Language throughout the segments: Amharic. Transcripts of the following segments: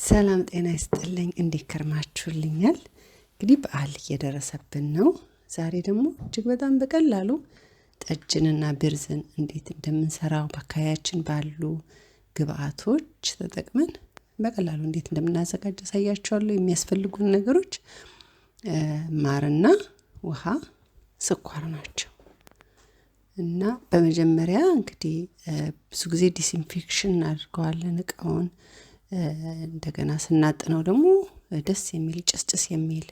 ሰላም ጤና ይስጥልኝ እንዴት ከርማችሁልኛል? እንግዲህ በዓል እየደረሰብን ነው። ዛሬ ደግሞ እጅግ በጣም በቀላሉ ጠጅንና ብርዝን እንዴት እንደምንሰራው በአካባቢያችን ባሉ ግብአቶች ተጠቅመን በቀላሉ እንዴት እንደምናዘጋጅ አሳያችኋለሁ። የሚያስፈልጉን ነገሮች ማርና ውሃ፣ ስኳር ናቸው። እና በመጀመሪያ እንግዲህ ብዙ ጊዜ ዲስኢንፌክሽን አድርገዋለን እቃውን። እንደገና ስናጥነው ደግሞ ደስ የሚል ጭስጭስ የሚል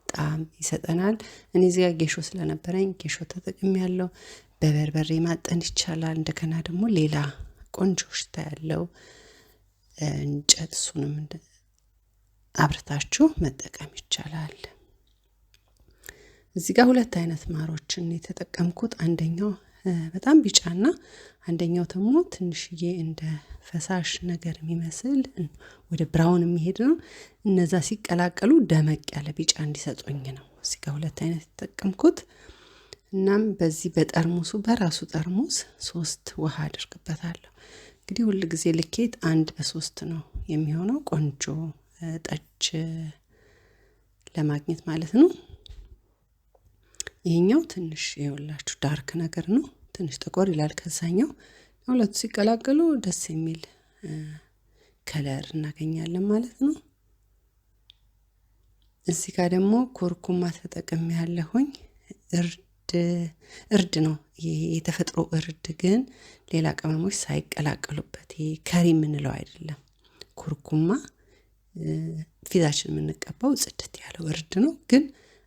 ጣዕም ይሰጠናል። እኔ እዚህ ጋር ጌሾ ስለነበረኝ ጌሾ ተጠቅሜያለሁ። በበርበሬ ማጠን ይቻላል። እንደገና ደግሞ ሌላ ቆንጆ ሽታ ያለው እንጨት እሱንም አብርታችሁ መጠቀም ይቻላል። እዚህ ጋር ሁለት አይነት ማሮችን የተጠቀምኩት፣ አንደኛው በጣም ቢጫና አንደኛው ደግሞ ትንሽዬ እንደ ፈሳሽ ነገር የሚመስል ወደ ብራውን የሚሄድ ነው። እነዛ ሲቀላቀሉ ደመቅ ያለ ቢጫ እንዲሰጡኝ ነው እዚህ ጋር ሁለት አይነት የተጠቀምኩት። እናም በዚህ በጠርሙሱ በራሱ ጠርሙስ 3 ውሃ አድርግበታለሁ። እንግዲህ ሁሉ ጊዜ ልኬት 1/3 ነው የሚሆነው ቆንጆ ጠጅ ለማግኘት ማለት ነው። ይሄኛው ትንሽ ይኸውላችሁ ዳርክ ነገር ነው፣ ትንሽ ጠቆር ይላል ከዛኛው። ሁለቱ ሲቀላቀሉ ደስ የሚል ከለር እናገኛለን ማለት ነው። እዚህ ጋር ደግሞ ኩርኩማ ተጠቅሜያለሁኝ። እርድ ነው ይሄ የተፈጥሮ እርድ፣ ግን ሌላ ቅመሞች ሳይቀላቀሉበት፣ ይሄ ከሪ የምንለው አይደለም። ኩርኩማ ፊታችን የምንቀባው ጽድት ያለው እርድ ነው፣ ግን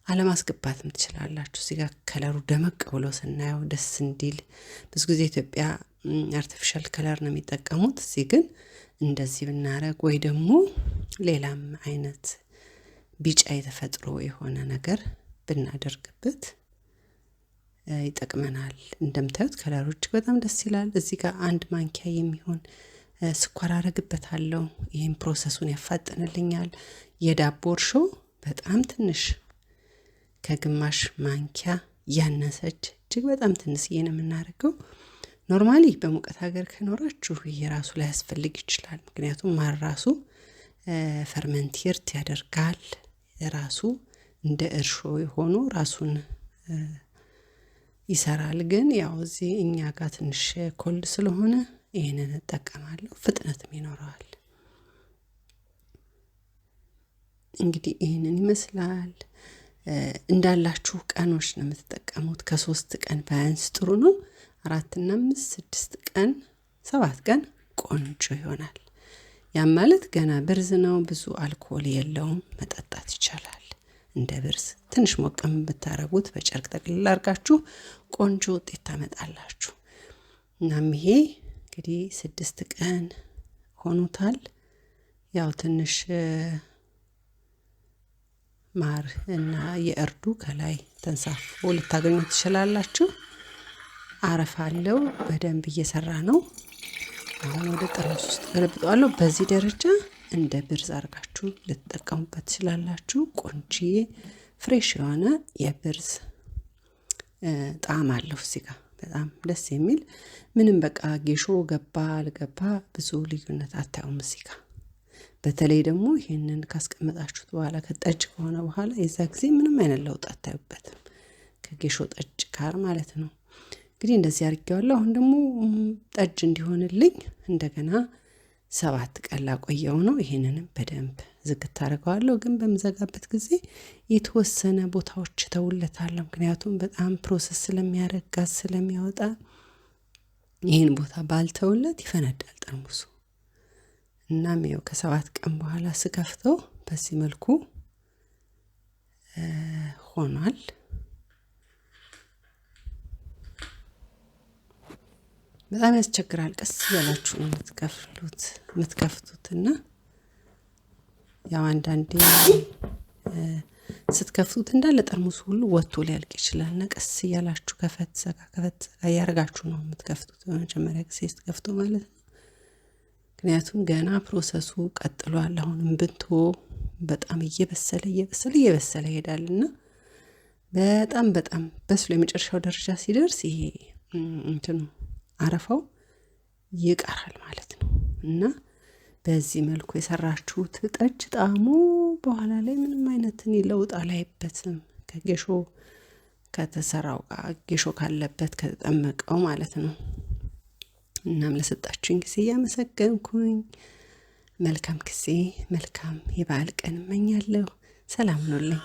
አለማስገባትም ትችላላችሁ። እዚህ ጋር ከለሩ ደመቅ ብሎ ስናየው ደስ እንዲል። ብዙ ጊዜ ኢትዮጵያ አርቲፊሻል ከለር ነው የሚጠቀሙት። እዚህ ግን እንደዚህ ብናረግ ወይ ደግሞ ሌላም አይነት ቢጫ የተፈጥሮ የሆነ ነገር ብናደርግበት ይጠቅመናል። እንደምታዩት ከለሩ እጅግ በጣም ደስ ይላል። እዚህ ጋር 1 ማንኪያ የሚሆን ስኳር አረግበታለሁ። ይሄን ፕሮሰሱን ያፋጥንልኛል። የዳቦ እርሾ በጣም ትንሽ ከግማሽ ማንኪያ ያነሰች እጅግ በጣም ትንሽዬ ነው የምናደርገው። ኖርማሊ በሙቀት ሀገር ከኖራችሁ ይሄ ራሱ ላይ ያስፈልግ ይችላል። ምክንያቱም ማር ራሱ ፈርመንቲርት ያደርጋል። ራሱ እንደ እርሾ ሆኖ ራሱን ይሰራል። ግን ያው እዚህ እኛ ጋር ትንሽ ኮልድ ስለሆነ ይሄንን እጠቀማለሁ። ፍጥነትም ይኖረዋል። እንግዲህ ይሄንን ይመስላል። እንዳላችሁ ቀኖች ነው የምትጠቀሙት። ከ3 ቀን ባያንስ ጥሩ ነው። 4 እና 5 6 ቀን 7 ቀን ቆንጆ ይሆናል። ያም ማለት ገና ብርዝ ነው፣ ብዙ አልኮል የለውም፣ መጠጣት ይቻላል። እንደ ብርዝ ትንሽ ሞቀም ብታረጉት በጨርቅ ጠቅልል አድርጋችሁ ቆንጆ ውጤት ታመጣላችሁ። እናም ይሄ እንግዲህ 6 ቀን ሆኖታል። ያው ትንሽ ማር እና የእርዱ ከላይ ተንሳፎ ልታገኙ ትችላላችሁ። አረፋ አለው፣ በደንብ እየሰራ ነው። አሁን ወደ ጠርሙስ ውስጥ ገለብጠዋለሁ። በዚህ ደረጃ እንደ ብርዝ አድርጋችሁ ልትጠቀሙበት ትችላላችሁ። ቆንጆዬ ፍሬሽ የሆነ የብርዝ ጣዕም አለው። እዚህ ጋር በጣም ደስ የሚል ምንም በቃ ጌሾ ገባ አልገባ ብዙ ልዩነት አታዩም እዚህ ጋር። በተለይ ደግሞ ይሄንን ካስቀመጣችሁት በኋላ ከጠጅ ከሆነ በኋላ የዛ ጊዜ ምንም አይነት ለውጥ አታዩበትም ከጌሾ ጠጅ ጋር ማለት ነው። እንግዲህ እንደዚህ አድርጌዋለሁ። አሁን ደግሞ ጠጅ እንዲሆንልኝ እንደገና 7 ቀን ላቆየው ነው። ይሄንንም በደንብ ዝግት አደርገዋለሁ። ግን በምዘጋበት ጊዜ የተወሰነ ቦታዎች ተውለታለሁ። ምክንያቱም በጣም ፕሮሰስ ስለሚያደርግ ጋዝ ስለሚያወጣ ይሄን ቦታ ባልተውለት ይፈነዳል ጠርሙሱ። እናም ይኸው ከ7 ቀን በኋላ ስከፍተው በዚህ መልኩ ሆኗል። በጣም ያስቸግራል። ቀስ ያላችሁ የምትከፍቱትና ያው አንዳንዴ ስትከፍቱት እንዳለ ጠርሙስ ሁሉ ወጥቶ ሊያልቅ ይችላል። እና ቀስ እያላችሁ ከፈት ዘጋ እያደረጋችሁ ነው የምትከፍቱት በመጀመሪያ ጊዜ ስትከፍቱ ማለት ነው። ምክንያቱም ገና ፕሮሰሱ ቀጥሏል። አሁንም በጣም እየበሰለ ይሄዳልና በጣም በስሎ የመጨረሻው ደረጃ ሲደርስ ይሄ አረፋው ይቀራል ማለት ነው። እና በዚህ መልኩ የሰራችሁት ጠጅ ጣዕሙ በኋላ ላይ ምንም አይነት ለውጥ አላይበትም። ከጌሾ ከተሰራው ጋር ጌሾ ካለበት ከተጠመቀው ማለት ነው። እናም ለሰጣችሁኝ ጊዜ እያመሰገንኩኝ መልካም ጊዜ መልካም የበዓል ቀን እመኛለሁ። ሰላም ሁኑልኝ።